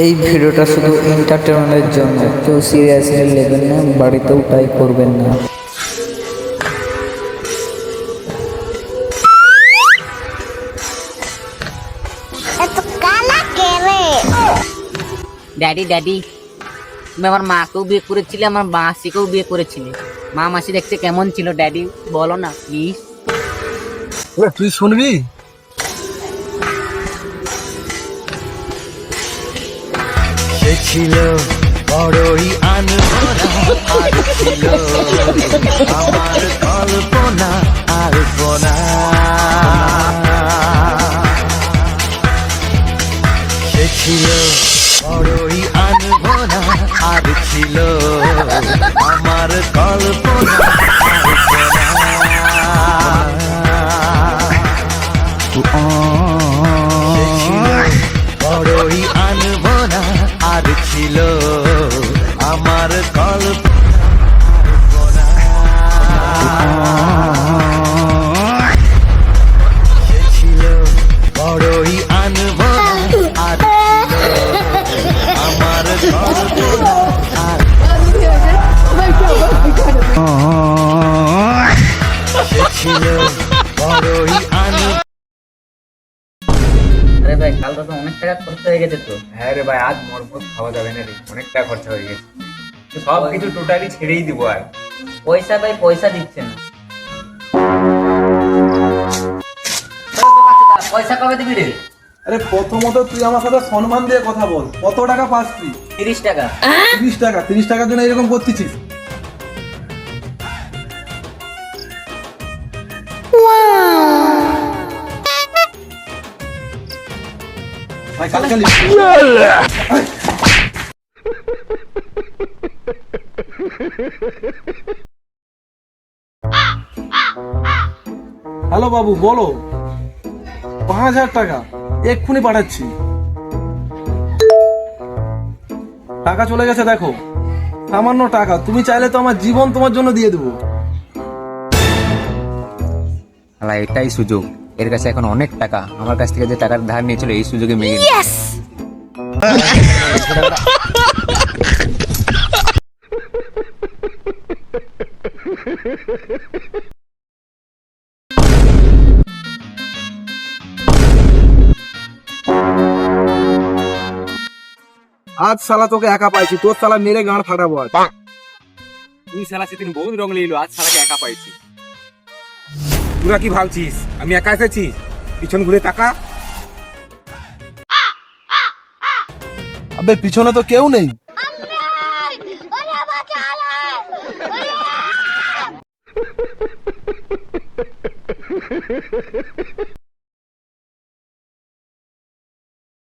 এই ভিডিওটা শুধু এন্টারটেনমেন্টের জন্য, কেউ সিরিয়াসলি নেবেন না, বাড়িতেও ট্রাই করবেন না। ড্যাডি ড্যাডি, তুমি আমার মাকেও বিয়ে করেছিলে, আমার মাসিকেও বিয়ে করেছিলে। মা মাসি দেখতে কেমন ছিল ড্যাডি, বলো না প্লিজ। তুই শুনবি? সে ছিল বড়ই আনমনা, আর ছিল আমার কল্পনা আলপনা। সে ছিল বড়ই আনমনা, আর ছিল আমার কল্পনা বড়ই আনমনা, আর ছিল আমার কল্পনা। সে ছিল বড়ই আনমনা, আর ছিল আমার কল্পনা। সে ছিল বড়ই আনমনা। আরে ভাই, কাল তো অনেক টাকা খরচ হয়ে গেছে তো। হ্যাঁ রে ভাই, আজ মরমত খাওয়া যাবে না রে, অনেক টাকা খরচা হয়ে গেছে। তো সব কিছু টোটালি ছেড়েই দিব। আর পয়সা ভাই, পয়সা দিচ্ছে না। পয়সা কবে দিবি রে? আরে প্রথমত তুই আমার সাথে সম্মান দিয়ে কথা বল। কত টাকা পাস তুই? 30 টাকা। 30 টাকা? 30 টাকার জন্য এরকম করতেছিস? ভাই কালকে হ্যালো বাবু, বলো। 5000 টাকা এক্ষুনি পাঠাচ্ছি। টাকা চলে গেছে, দেখো। সামান্য টাকা, তুমি চাইলে তো আমার জীবন তোমার জন্য দিয়ে দেবো। এটাই সুযোগ, এর কাছে এখন অনেক টাকা। আমার কাছ থেকে যে টাকার ধার নিয়েছিল, এই সুযোগে মেয়ে আজ শালা তোকে একা পাইছি, তোর শালা মেরে গাঁড় ফাটাবো আজ। তুই শালা সেদিন বহুত রং লিলো, আজ শালাকে একা পাইছি। তোরা কি ভাবছিস আমি একা এসেছি? পিছন ঘুরে তাকা। আবে পিছনে তো কেউ নেই।